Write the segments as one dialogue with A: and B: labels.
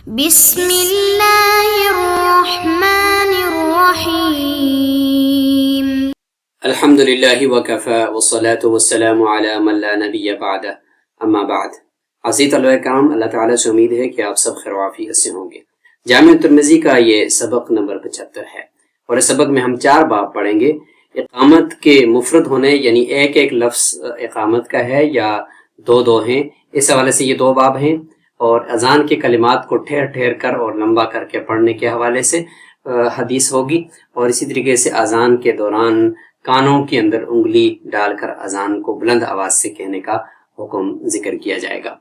A: بسم اللہ الرحمن الرحیم
B: الحمدللہ وکفی والصلاة والسلام علی من لا نبی بعد اما بعد۔ عزیز طلبہ کرام، اللہ تعالیٰ سے امید ہے کہ آپ سب خیر و عافیت سے ہوں گے۔ جامع ترمذی کا یہ سبق نمبر 75 ہے، اور اس سبق میں ہم 4 باب پڑھیں گے۔ اقامت کے مفرد ہونے، یعنی ایک ایک لفظ اقامت کا ہے یا دو ہیں، اس حوالے سے یہ 2 باب ہیں، اور اذان کے کلمات کو ٹھہر ٹھہر کر اور لمبا کر کے پڑھنے کے حوالے سے حدیث ہوگی، اور اسی طریقے سے اذان کے دوران کانوں کے اندر انگلی ڈال کر اذان کو بلند آواز سے کہنے کا حکم ذکر کیا جائے گا۔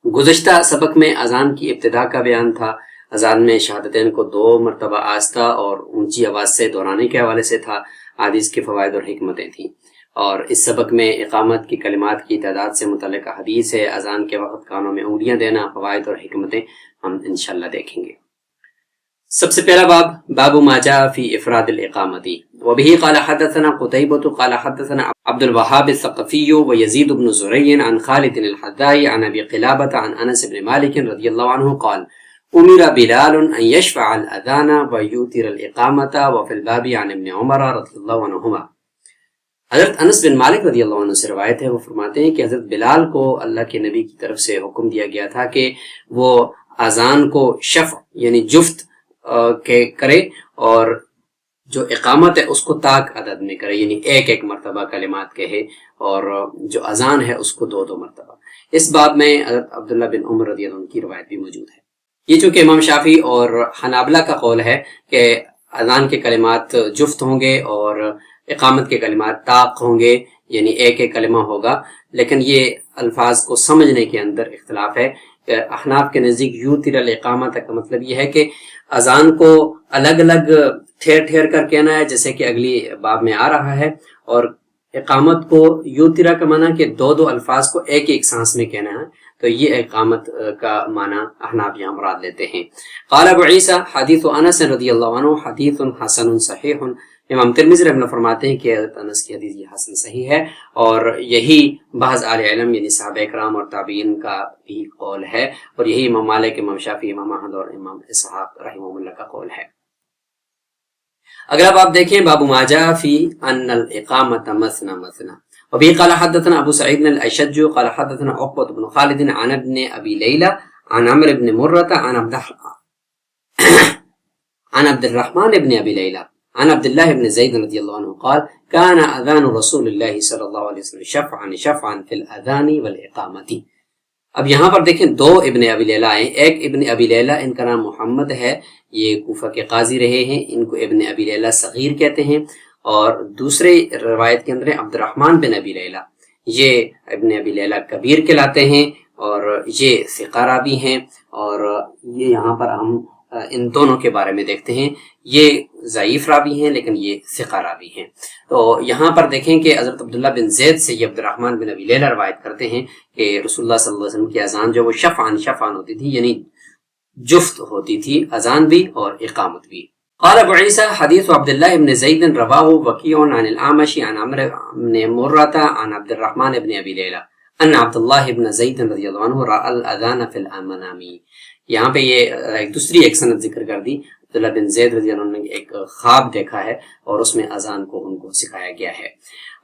B: گزشتہ سبق میں اذان کی ابتدا کا بیان تھا، اذان میں شہادتین کو 2 مرتبہ آہستہ اور اونچی آواز سے دہرانے کے حوالے سے تھا، حدیث کے فوائد اور حکمتیں تھیں، اور اس سبق میں اقامت کی کلمات کی تعداد سے متعلق حدیث ہے، اذان کے وقت کانوں میں انگلیاں دینا، فوائد اور حکمتیں ہم انشاءاللہ دیکھیں گے۔ سب سے پہلا باب، باب ما جاء فی افراد الاقامتی، وبه قال حدثنا قتيبة قال حدثنا عبد الوهاب الثقفي ويزيد بن زريع عن خالد الحذاء عن ابي قلابة عن انس بن مالك رضي الله عنه قال امر بلال ان يشفع الاذان ويوتر الاقامة، وفي الباب عن ابن عمر رضي الله عنهما۔ حضرت انس بن مالک رضی اللہ عنہ سے روایت ہے، وہ فرماتے ہیں کہ حضرت بلال کو اللہ کے نبی کی طرف سے حکم دیا گیا تھا کہ وہ اذان کو شفع یعنی جفت کرے، اور جو اقامت ہے اس کو تاک عدد میں کرے، یعنی ایک ایک مرتبہ کلمات کہے، اور جو اذان ہے اس کو 2 مرتبہ۔ اس باب میں حضرت عبداللہ بن عمر رضی اللہ عنہ کی روایت بھی موجود ہے۔ یہ چونکہ امام شافعی اور حنابلہ کا قول ہے کہ اذان کے کلمات جفت ہوں گے اور اقامت کے کلمات طاق ہوں گے، یعنی ایک ایک کلمہ ہوگا، لیکن یہ الفاظ کو سمجھنے کے اندر اختلاف ہے۔ احناف کے نزدیک یوتر الاقامت کا مطلب یہ ہے کہ اذان کو الگ الگ ٹھہر ٹھہر کر کہنا ہے، جیسے کہ اگلی باب میں آ رہا ہے، اور اقامت کو یوترا کا معنی کہ 2 الفاظ کو ایک ایک سانس میں کہنا ہے، تو یہ اقامت کا معنی احناف یہاں مراد لیتے ہیں۔ قال ابو عیسیٰ حدیث انس رضی اللہ عنہ حدیث حسن صحیح۔ امام ترمذی رحمہ اللہ فرماتے ہیں کہ حضرت انس کی حدیث یہ حسن صحیح ہے، اور یہی بعض اہل علم یعنی صحابہ کرام اور تابعین کا بھی قول ہے، اور یہی امام مالک، امام شافعی، امام احمد اور امام اسحاق رحمہ اللہ کا قول ہے۔ اگلا باب دیکھیں، باب ما جاء فی ان الاقامۃ مثنى مثنى، وبه قال حدثنا ابو سعید الاشج قال حدثنا عقبۃ بن خالد عن ابن ابی لیلى عن عمرو بن مرة عن عبد الرحمن بن ابی لیلى عن عبد الله بن زید رضی اللہ عنہ قال كان اذان رسول اللہ صلی اللہ علیہ وسلم شفعا فی الاذان والاقامۃ۔ اب یہاں پر دیکھیں 2 ابن ابی لیلہ ہیں، ایک ابن ابی لیلہ، ان کا نام محمد ہے، یہ کوفہ کے قاضی رہے ہیں، ان کو ابن ابی لیلہ صغیر کہتے ہیں، اور دوسرے روایت کے اندر عبد الرحمن بن ابی لیلہ، یہ ابن ابی لیلہ کبیر کہلاتے ہیں، اور یہ ثقہ راوی ہیں، اور یہ یہاں پر ہم ان دونوں کے بارے میں دیکھتے ہیں، یہ ضعیف راوی ہیں لیکن یہ ثقہ راوی ہیں۔ تو یہاں پر دیکھیں کہ حضرت عبداللہ بن زید سے یہ عبد الرحمن بن ابی لیلہ روایت کرتے ہیں کہ رسول اللہ صلی اللہ علیہ وسلم کی اذان جو وہ شفعان ہوتی تھی، یعنی جفت ہوتی تھی، اذان بھی اور اقامت بھی۔ قال ابو عیسیٰ حدیث عبداللہ بن زید رواہ وکیع عن الاعمش عن عمرو بن مرة عن عبد الرحمن بن ابی لیلہ ان عبداللہ بن زید رضی اللہ عنہ رأى الاذان فی المنام۔ یہاں پہ یہ دوسری ایک سند ذکر کر دی، عبداللہ بن زید رضی اللہ عنہ نے ایک خواب دیکھا ہے اور اس میں اذان کو ان کو سکھایا گیا ہے۔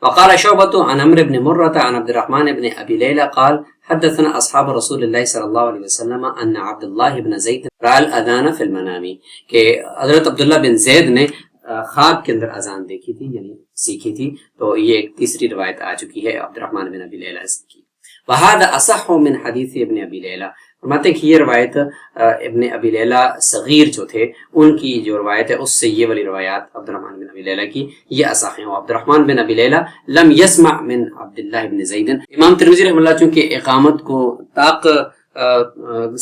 B: وقال شعبۃ عن عمرو بن مرة عن عبد الرحمن بن ابی لیلہ قال حدثنا اصحاب رسول اللہ صلی اللہ علیہ وسلم ان عبداللہ بن زید رأى الاذان فی المنام، کہ حضرت عبداللہ بن زید نے خواب کے اندر اذان دیکھی تھی، یعنی سیکھی تھی۔ تو یہ ایک تیسری روایت آ چکی ہے عبد الرحمن بن ابی لیلہ کی۔ وهذا اصح من حدیث ابن ابی لیلہ، فرماتے ہیں کہ یہ روایت ابن ابی لیلہ صغیر جو تھے ان کی جو روایت ہے اس سے یہ والی روایات عبد الرحمن بن ابی لیلہ کی یہ اصح ہیں۔ عبد الرحمن بن ابی لیلہ لم يسمع من عبداللہ بن زید۔ امام ترمذی رحمہ اللہ چونکہ اقامت کو طاق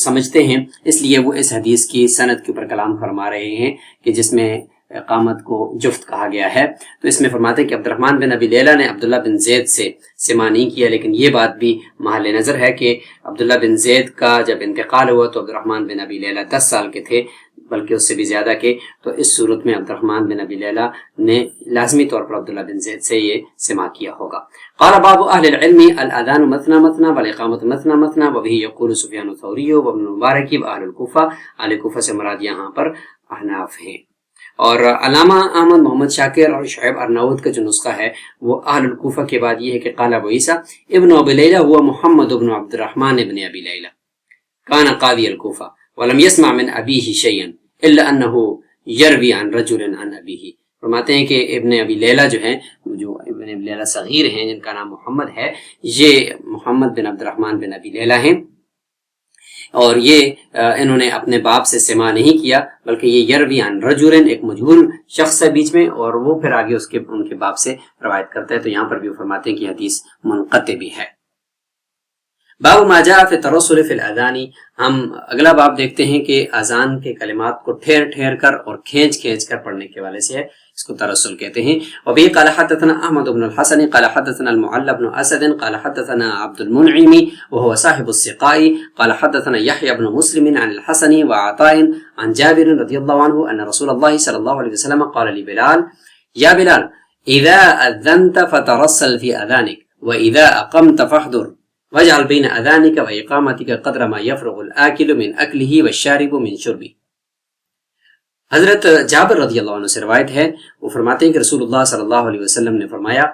B: سمجھتے ہیں، اس لیے وہ اس حدیث کی سند کے اوپر کلام فرما رہے ہیں کہ جس میں اقامت کو جفت کہا گیا ہے۔ تو اس میں فرماتے ہیں کہ عبد الرحمن بن ابی لیلہ نے عبداللہ بن زید سے سماع نہیں کیا، لیکن یہ بات بھی محل نظر ہے کہ عبداللہ بن زید کا جب انتقال ہوا تو عبد الرحمن بن ابی لیلہ 10 سال کے تھے، بلکہ اس سے بھی زیادہ کے، تو اس صورت میں عبد الرحمن بن ابی لیلہ نے لازمی طور پر عبداللہ بن زید سے یہ سماع کیا ہوگا۔ قال بعض اہل العلم الاذان مثنى مثنى والاقامۃ مثنى مثنى وبه يقول سفیان الثوری وابن مبارک واہل الکوفہ، اہل کوفہ سے مراد یہاں پر احناف ہیں۔ اور علامہ احمد محمد شاکر اور شعیب ارناؤت کا جو نسخہ ہے وہ اہل الکوفہ کے بعد یہ ہے کہ قال ابو عیسیٰ ابن ابی لیلہ هو محمد بن عبد الرحمن ابن ابی لیلہ كان قاضی الکوفہ ولم يسمع من ابیہ شیئا الا انه یروی عن رجل عن ابیہ۔ فرماتے ہیں کہ ابن ابی لیلہ جو ہیں، جو ابن ابی لیلہ صغیر ہیں جن کا نام محمد ہے، یہ محمد بن عبد الرحمن بن ابی لیلہ ہیں، اور یہ انہوں نے اپنے باپ سے سماع نہیں کیا، بلکہ یہ یروی عن رجل ایک مجہول شخص ہے بیچ میں، اور وہ پھر آگے ان کے باپ سے روایت کرتا ہے۔ تو یہاں پر بھی فرماتے ہیں کہ حدیث منقطع بھی ہے۔ باب ما جاء فی الترسل فی الاذان، ہم اگلا باب دیکھتے ہیں کہ اذان کے کلمات کو ٹھہر ٹھہر کر اور کھینچ کھینچ کر پڑھنے کے والے سے ہے، اس کو ترسل کہتے ہیں۔ وبه قال حدثنا احمد بن الحسن قال حدثنا المعلى بن اسد قال حدثنا عبد المنعم وهو صاحب السقاء قال حدثنا يحيى بن مسلم عن الحسن وعطاء عن جابر رضي الله عنه ان رسول الله صلى الله عليه وسلم قال لبلال يا بلال اذا اذنت فترسل في اذانك واذا اقمت فاحضر واجعل بين اذانك واقامتك قدر ما يفرغ الاكل من اكله والشارب من شربه۔ حضرت جابر رضی اللہ عنہ سے روایت ہے، وہ فرماتے ہیں کہ رسول اللہ صلی اللہ علیہ وسلم نے فرمایا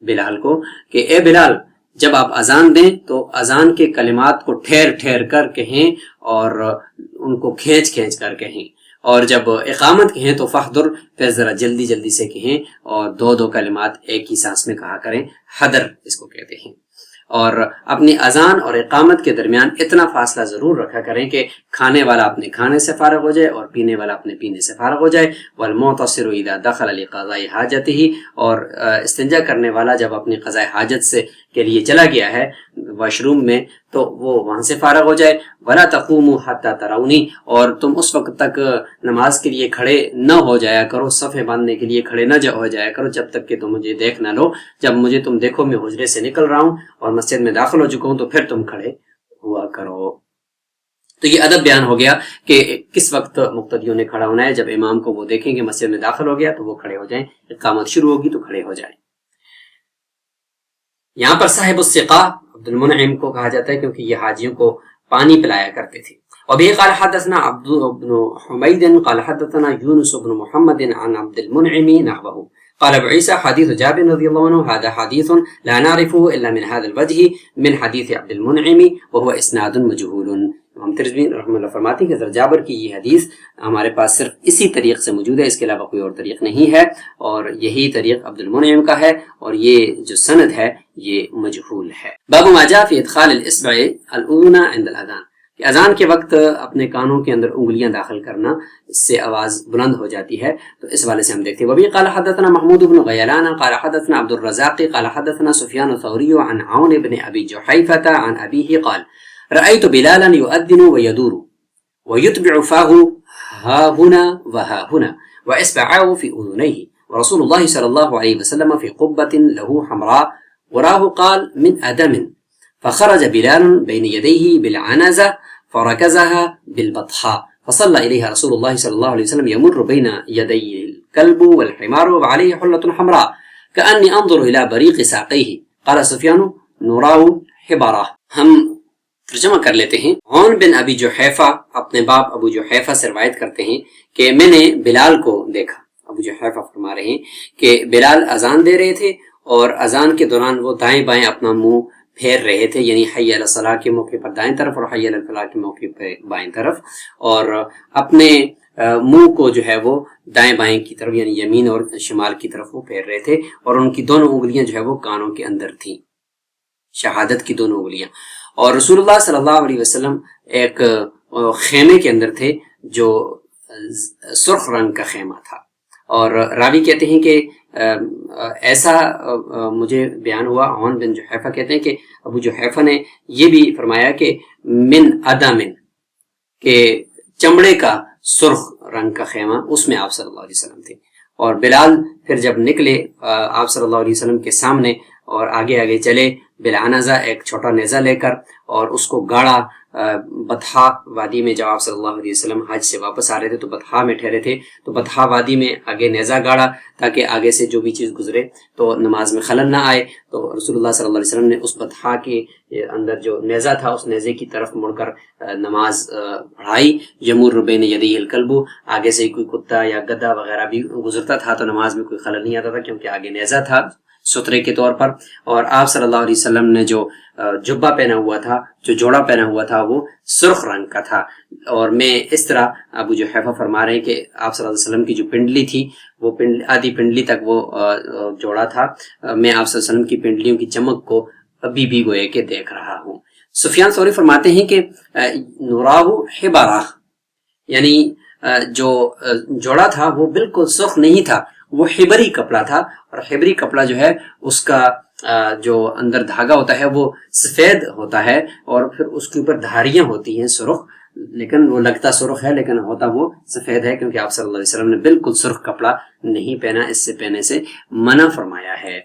B: بلال کو کہ اے بلال، جب آپ اذان دیں تو اذان کے کلمات کو ٹھہر ٹھہر کر کہیں اور ان کو کھینچ کھینچ کر کہیں، اور جب اقامت کہیں تو فحضر، پھر ذرا جلدی جلدی سے کہیں، اور دو دو کلمات ایک ہی سانس میں کہا کریں، حدر اس کو کہتے ہیں۔ اور اپنی اذان اور اقامت کے درمیان اتنا فاصلہ ضرور رکھا کریں کہ کھانے والا اپنے کھانے سے فارغ ہو جائے اور پینے والا اپنے پینے سے فارغ ہو جائے۔ والمعتصر اذا دخل لقضاء حاجته، اور استنجا کرنے والا جب اپنی قضاء حاجت سے کے لیے چلا گیا ہے واش روم میں تو وہ وہاں سے فارغ ہو جائے۔ ولا تقوموا حتى تروني، اور تم اس وقت تک نماز کے لیے کھڑے نہ ہو جایا کرو، صفیں باندھنے کے لیے کھڑے نہ ہو جایا کرو جب تک کہ تم مجھے دیکھ نہ لو۔ جب مجھے تم دیکھو میں حجرے سے نکل رہا ہوں اور مسجد میں داخل ہو چکا ہوں تو پھر تم کھڑے ہوا کرو۔ تو یہ ادب بیان ہو گیا کہ کس وقت مقتدیوں نے کھڑا ہونا ہے۔ جب امام کو وہ دیکھیں کہ مسجد میں داخل ہو گیا تو وہ کھڑے ہو جائیں، اقامت شروع ہوگی تو کھڑے ہو جائیں۔ یہاں پر صاحب السقا عبد المنعم کو کہا جاتا ہے کیونکہ یہ حاجیوں کو پانی پلایا کرتے تھے۔ وبه قال حدثنا عبد بن حميد قال حدثنا يونس بن محمد عن عبد المنعم نحوه قال ابو عيسى حديث جابر رضي الله عنه هذا حديث لا نعرفه الا من هذا الوجه من حديث عبد المنعم وهو اسناد مجهول۔ امام ترمذی رحمہ اللہ فرماتے ہیں کہ حضرت جابر کی یہ حدیث ہمارے پاس صرف اسی طریق سے موجود ہے، اس کے علاوہ کوئی اور طریق نہیں ہے، اور یہی طریق عبد المنعم کا ہے، اور یہ جو سند ہے یہ مجہول ہے۔ باب ما جاء فی ادخال الاصبع الاذن عند الاذان، کہ اذان کے وقت اپنے کانوں کے اندر انگلیاں داخل کرنا، اس سے آواز بلند ہو جاتی ہے، تو اس والے سے ہم دیکھتے ہیں۔ وبی قال حدثنا محمود بن غیلان قال حدثنا عبد الرزاق قال حدثنا سفیان الثوری عن عون بن ابی جحیفة عن ابیہ قال رأيت بلالا يؤذن ويدور ويتبع فاه ها هنا وها هنا وإصبعاه في أذنيه ورسول الله صلى الله عليه وسلم في قبة له حمراء وراه قال من أدم فخرج بلال بين يديه بالعنزة فركزها بالبطحاء فصلى إليها رسول الله صلى الله عليه وسلم يمر بين يديه الكلب والحمار وعليه حلة حمراء كأني أنظر إلى بريق ساقيه قال سفيان نراه حبرة۔ ہم ترجمہ کر لیتے ہیں۔ عون بن ابی جحیفہ اپنے باپ ابو جحیفہ سے روایت کرتے ہیں کہ میں نے بلال کو دیکھا۔ ابو جحیفہ فرما رہے ہیں کہ بلال اذان دے رہے تھے اور اذان کے دوران وہ دائیں بائیں اپنا منہ پھیر رہے تھے، یعنی حی علی الصلاۃ کے موقع پر دائیں طرف اور حی علی الفلاح کے موقع پر بائیں طرف، اور اپنے منہ کو جو ہے وہ دائیں بائیں کی طرف یعنی یمین اور شمال کی طرف وہ پھیر رہے تھے، اور ان کی دونوں انگلیاں جو ہے وہ کانوں کے اندر تھیں، شہادت کی دونوں انگلیاں۔ اور رسول اللہ صلی اللہ علیہ وسلم ایک خیمے کے اندر تھے جو سرخ رنگ کا خیمہ تھا، اور راوی کہتے ہیں کہ ایسا مجھے بیان ہوا، عون بن جحیفہ کہتے ہیں کہ ابو جحیفہ نے یہ بھی فرمایا کہ من ادم، کہ چمڑے کا سرخ رنگ کا خیمہ، اس میں آپ صلی اللہ علیہ وسلم تھے، اور بلال پھر جب نکلے آپ صلی اللہ علیہ وسلم کے سامنے اور آگے آگے چلے بالعنزہ، ایک چھوٹا نیزہ لے کر، اور اس کو گاڑا بطحا وادی میں. جب آپ صلی اللہ علیہ وسلم حج سے واپس آ رہے تھے تو بطحا میں ٹھہرے تھے، تو بطحا وادی میں آگے نیزہ گاڑا تاکہ آگے سے جو بھی چیز گزرے تو نماز میں خلل نہ آئے. تو رسول اللہ صلی اللہ علیہ وسلم نے اس بطحا کے اندر جو نیزہ تھا اس نیزے کی طرف مڑ کر نماز پڑھائی. یمر بین یدیہ الکلب، آگے سے کوئی کتا یا گدھا وغیرہ بھی گزرتا تھا تو نماز میں کوئی خلل نہیں آتا تھا، کیونکہ آگے نیزہ تھا سترے کے طور پر. اور آپ صلی اللہ علیہ وسلم نے جو جبہ پہنا ہوا تھا، جو جوڑا پہنا ہوا تھا، وہ سرخ رنگ کا تھا. اور میں اس طرح ابو جحیفہ فرما رہے ہیں کہ آپ صلی اللہ علیہ وسلم کی جو پنڈلی تھی وہ آدھی پنڈلی تک وہ جوڑا تھا. میں آپ صلی اللہ علیہ وسلم کی پنڈلیوں کی چمک کو ابھی بھی گوئے کہ دیکھ رہا ہوں. سفیان ثوری فرماتے ہیں کہ نوراہ حبارہ، یعنی جو جوڑا تھا وہ بالکل سرخ نہیں تھا، وہ حبری کپڑا تھا. اور حبری کپڑا جو ہے اس کا جو اندر دھاگا ہوتا ہے وہ سفید ہوتا ہے، اور پھر اس کے اوپر دھاریاں ہوتی ہیں سرخ، لیکن وہ لگتا سرخ ہے لیکن ہوتا وہ سفید ہے، کیونکہ آپ صلی اللہ علیہ وسلم نے بالکل سرخ کپڑا نہیں پہنا، اس سے پہنے سے منع فرمایا ہے.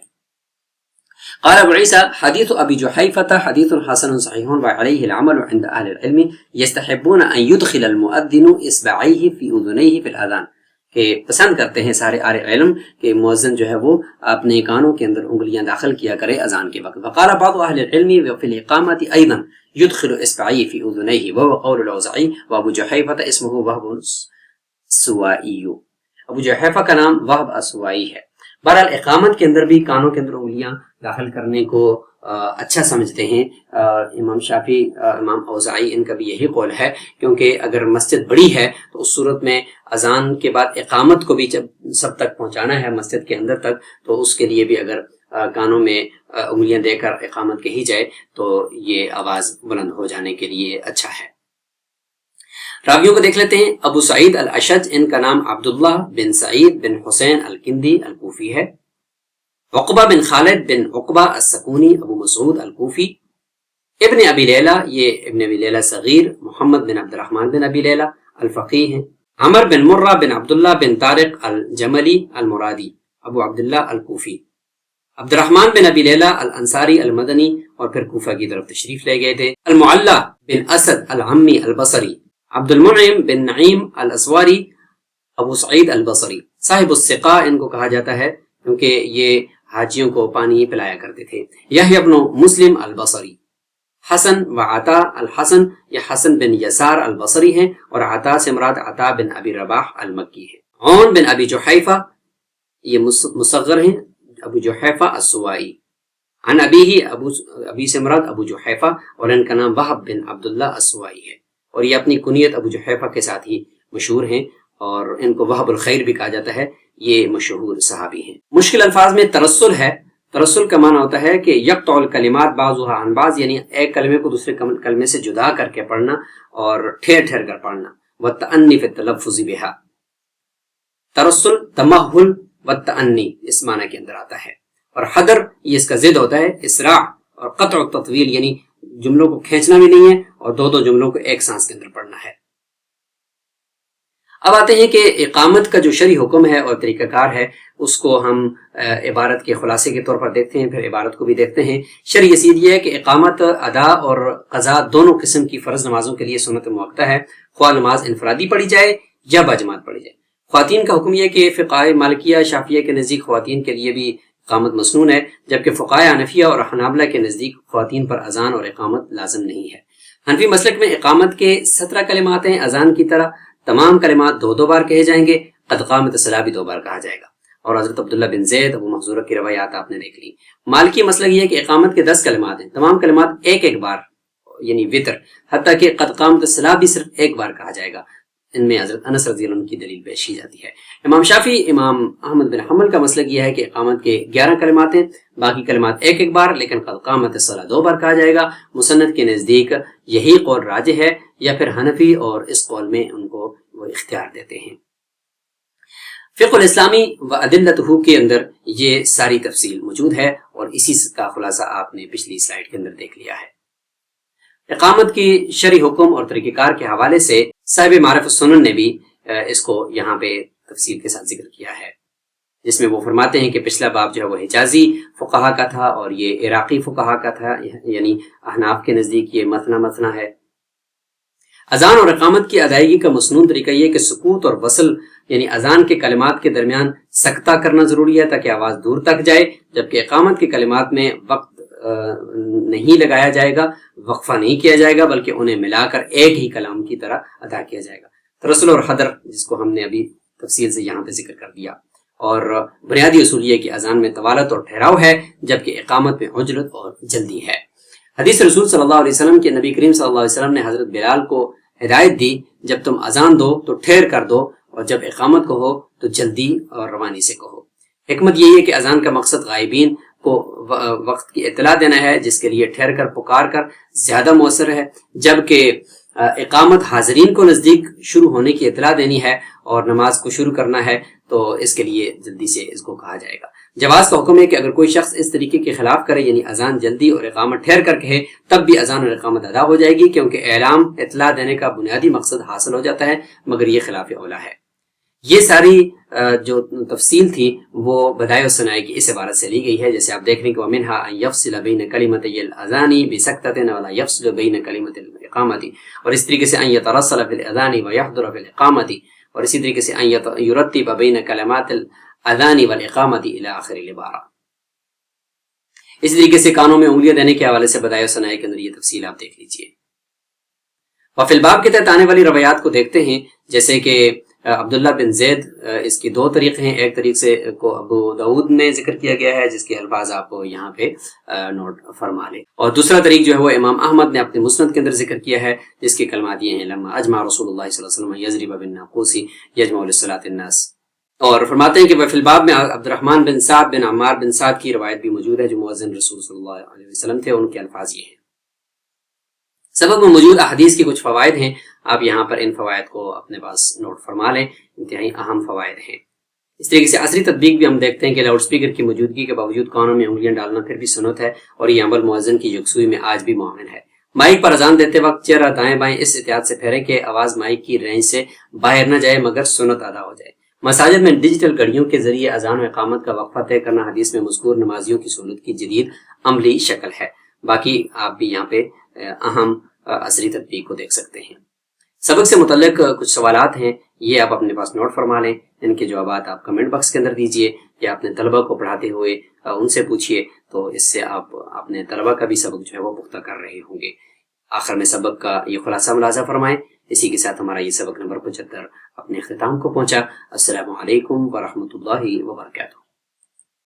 B: قال ابو عیسی حدیث ابی جحیفہ حدیث حسن صحیح وعلیہ العمل عند اہل العلم یستحبون ان يدخل المؤذن اصبعیہ فی اذنیہ فی الاذان، کہ پسند کرتے ہیں سارے اہل علم کہ مؤذن جو ہے وہ اپنے کانوں کے اندر انگلیاں داخل کیا کرے اذان کے وقت. وقال بعض اہل العلم وفی الاقامۃ ایضا يدخل اصبعیہ فی اذنیہ وهو قول الاوزاعی وابو جحیفہ اسمہ وهب السوائی. ابو جحیفہ کا نام وہب السوائی ہے. بہرحال اقامت کے اندر بھی کانوں کے اندر انگلیاں داخل کرنے کو اچھا سمجھتے ہیں. امام شافعی، امام اوزاعی، ان کا بھی یہی قول ہے، کیونکہ اگر مسجد بڑی ہے تو اس صورت میں اذان کے بعد اقامت کو بھی جب سب تک پہنچانا ہے مسجد کے اندر تک، تو اس کے لیے بھی اگر کانوں میں انگلیاں دے کر اقامت کہی جائے تو یہ آواز بلند ہو جانے کے لیے اچھا ہے. راویوں کو دیکھ لیتے ہیں. ابو سعید الاشج، ان کا نام عبداللہ بن سعید بن حسین الکندی الکوفی ہے. عقبہ بن خالد بن عقبہ السکونی ابو مسعود الکوفی. ابن ابی لیلہ، یہ ابن ابی لیلہ صغیر محمد بن عبد الرحمن بن ابی لیلہ الفقی ہیں. عمر بن مرہ بن عبداللہ بن طارق الجملی المرادی ابو عبداللہ الکوفی. عبد الرحمن بن ابی لیلہ الانصاری المدنی، اور پھر کوفہ کی طرف تشریف لے گئے تھے. المعلی بن اسد العمی البصری. عبد المنعم بن نعیم الاسواری ابو سعید البصری. صاحب الثقہ ان کو کہا جاتا ہے کیونکہ یہ حاجیوں کو پانی پلایا کرتے تھے. یحییٰ بن مسلم البصری. حسن و عطا الحسن، یہ حسن بن یسار البصری ہیں، اور عطا سے مراد عطا بن ابی رباح المکی ہے. عون بن ابی جحیفہ، یہ مصغر ہیں، ابو جحیفہ السوائی. عن ابیہ، ابی سے مراد ابو جحیفہ، اور ان کا نام وہب بن عبداللہ السوائی ہے، اور یہ اپنی کنیت ابو جحیفہ کے ساتھ ہی مشہور ہیں، اور ان کو وہب الخیر بھی کہا جاتا ہے. یہ مشہور صحابی ہیں. مشکل الفاظ میں ترسل ہے. ترسل کا معنی ہوتا ہے کہ یقطع الکلمات بعضها عن بعض، یعنی ایک کلمے کو دوسرے کلمے سے جدا کر کے پڑھنا اور ٹھہر ٹھہر کر پڑھنا. والتأنی فی التلفظ بها، ترسل تمہل والتأنی اس معنی کے اندر آتا ہے. اور حدر، یہ اس کا ضد ہوتا ہے اسراع. اور قطع التطویل، یعنی جملوں کو کھینچنا بھی نہیں ہے اور دو دو جملوں کو ایک سانس کے اندر پڑھنا ہے. اب آتے ہیں کہ اقامت کا جو شرعی حکم ہے اور طریقہ کار ہے اس کو ہم عبارت کے خلاصے کے طور پر دیکھتے ہیں، پھر عبارت کو بھی دیکھتے ہیں. شرعی حیثیت یہ ہے کہ اقامت ادا اور قضا دونوں قسم کی فرض نمازوں کے لیے سنت موقتہ ہے، خواہ نماز انفرادی پڑھی جائے یا باجماعت پڑھی جائے. خواتین کا حکم یہ کہ فقہائے مالکیہ شافعیہ کے نزدیک خواتین کے لیے بھی اقامت مسنون ہے، جبکہ فقہائے حنفیہ اور حنابلہ کے نزدیک خواتین پر اذان اور اقامت لازم نہیں ہے. حنفی مسلک میں اقامت کے 17 کلمات ہیں. اذان کی طرح تمام کلمات دو بار کہے جائیں گے، قد قامت الصلاۃ بھی 2 بار کہا جائے گا. اور حضرت عبداللہ بن زید، ابو محذورہ کی روایات آپ نے دیکھ لی. مالکی مسلک یہ ہے کہ اقامت کے 10 کلمات ہیں، تمام کلمات ایک بار یعنی وطر، حتیٰ کہ قد قامت الصلاۃ بھی صرف 1 بار کہا جائے گا. ان میں حضرت انس رضی اللہ عنہ کی دلیل پیش کی جاتی ہے. امام شافعی، امام احمد بن حنبل کا مسلک یہ ہے کہ اقامت کے 11 کلمات ہیں، باقی کلمات ایک بار، لیکن قد قامت الصلاۃ 2 بار کہا جائے گا. مصنف کے نزدیک یہی قول راجح ہے، یا پھر حنفی اور اس قول میں ان کو وہ اختیار دیتے ہیں. فقہ الاسلامی و ادلتہ کے اندر یہ ساری تفصیل موجود ہے، اور اسی کا خلاصہ آپ نے پچھلی سلائیڈ کے اندر دیکھ لیا ہے. اقامت کی شرعی حکم اور طریقہ کار کے حوالے سے صاحب معرف السنن نے بھی اس کو یہاں پہ تفصیل کے ساتھ ذکر کیا ہے، جس میں وہ فرماتے ہیں کہ پچھلا باب جو ہے وہ حجازی فقہا کا تھا اور یہ عراقی فقہا کا تھا، یعنی احناف کے نزدیک یہ مثنا ہے۔ اذان اور اقامت کی ادائیگی کا مسنون طریقہ یہ کہ سکوت اور وصل، یعنی اذان کے کلمات کے درمیان سکتہ کرنا ضروری ہے تاکہ آواز دور تک جائے، جبکہ اقامت کے کلمات میں وقت نہیں لگایا جائے گا، وقفہ نہیں کیا جائے گا، بلکہ انہیں ملا کر ایک ہی کلام کی طرح ادا کیا جائے گا۔ ترسل اور حدر، جس کو ہم نے ابھی تفصیل سے یہاں پہ ذکر کر دیا، اور بنیادی اصول یہ کہ اذان میں طوالت اور ٹھہراؤ ہے، جبکہ اقامت میں عجلت اور جلدی ہے۔ حدیث رسول صلی اللہ علیہ وسلم کے نبی کریم صلی اللہ علیہ وسلم نے حضرت بلال کو ہدایت دی، جب تم اذان دو تو ٹھہر کر دو، اور جب اقامت کو ہو تو جلدی اور روانی سے کہو۔ حکمت یہی ہے کہ اذان کا مقصد غائبین کو وقت کی اطلاع دینا ہے، جس کے لیے ٹھہر کر پکار کر زیادہ مؤثر ہے، جبکہ اقامت حاضرین کو نزدیک شروع ہونے کی اطلاع دینی ہے اور نماز کو شروع کرنا ہے، تو اس کے لیے جلدی سے اس کو کہا جائے گا۔ جواز کا حکم ہے کہ اگر کوئی شخص اس طریقے کے خلاف کرے، یعنی اذان جلدی اور اقامت ٹھہر کر کہے، تب بھی اذان اور اقامت ادا ہو جائے گی، کیونکہ اعلام اطلاع دینے کا بنیادی مقصد حاصل ہو جاتا ہے، مگر یہ خلاف اولا ہے۔ یہ ساری جو تفصیل تھی وہ بدائع الثناء کی اس عبارت سے لی گئی ہے، جیسے آپ دیکھ رہے ہیں کہ وَمِنْهَا أَن يَفْصِلَ بَيْنَ كَلِمَتَيِ الْأَذَانِ بِسَكْتَةٍ وَلَا يَفْصِلُ بَيْنَ كَلِمَةِ الْإِقَامَةِ، اور اس طریقے سے أَن يَتَرَسَّلَ فِي الْأَذَانِ وَيَحْضُرَ فِي الْإِقَامَةِ، اور اسی طریقے سے أَن يُرَتِّبَ بَيْنَ كَلِمَاتِ الْأَذَانِ وَالْإِقَامَةِ إِلَى آخِرِ العبارہ۔ اسی طریقے سے کانوں میں انگلیاں دینے کے حوالے سے بدائع الثناء کے اندر یہ تفصیل آپ دیکھ لیجئے۔ وفی الباب کے تحت آنے والی روایات کو دیکھتے ہیں، جیسے کہ عبداللہ بن زید، اس کی دو طریقے ہیں۔ ایک طریق سے کو ابو داود میں ذکر کیا گیا ہے، جس کے الفاظ آپ یہاں پہ نوٹ فرما لیں، اور دوسرا طریق جو ہے وہ امام احمد نے اپنے مسند کے اندر ذکر کیا ہے، جس کے کلمات یہ ہیں: لما اجمع رسول اللہ صلی اللہ علیہ وسلم یضرب بالناقوس یجمع للصلاۃ الناس، اور فرماتے ہیں کہ وفی الباب میں عبد الرحمن بن سعد بن عمار بن سعد کی روایت بھی موجود ہے، جو مؤذن رسول صلی اللہ علیہ وسلم تھے، ان کے الفاظ یہ ہیں۔ سبق میں موجود احادیث کی کچھ فوائد ہیں، آپ یہاں پر ان فوائد کو اپنے پاس نوٹ فرما لیں، انتہائی اہم فوائد ہیں۔ اس طریقے سے عصری تطبیق بھی ہم دیکھتے ہیں کہ لاؤڈ سپیکر کی موجودگی کے باوجود کانوں میں انگلیاں ڈالنا پھر بھی سنت ہے، اور یہ عمل مؤذن کی یکسوئی میں آج بھی معاون ہے۔ مائک پر اذان دیتے وقت چہرہ دائیں بائیں اس احتیاط سے پھیریں کہ آواز مائک کی رینج سے باہر نہ جائے، مگر سنت ادا ہو جائے۔ مساجد میں ڈیجیٹل گھڑیوں کے ذریعے اذان و اقامت کا وقفہ طے کرنا حدیث میں مذکور نمازیوں کی سہولت کی جدید عملی شکل ہے۔ باقی آپ بھی یہاں پہ اہم عصری تطبیق کو دیکھ سکتے ہیں۔ سبق سے متعلق کچھ سوالات ہیں، یہ آپ اپنے پاس نوٹ فرما لیں، ان کے جوابات آپ کمنٹ باکس کے اندر دیجئے، یا اپنے طلبہ کو پڑھاتے ہوئے ان سے پوچھئے، تو اس سے آپ اپنے طلبہ کا بھی سبق جو ہے وہ پختہ کر رہے ہوں گے۔ آخر میں سبق کا یہ خلاصہ ملاحظہ فرمائیں۔ اسی کے ساتھ ہمارا یہ سبق نمبر 75 اپنے اختتام کو پہنچا۔ السلام علیکم ورحمۃ اللہ وبرکاتہ۔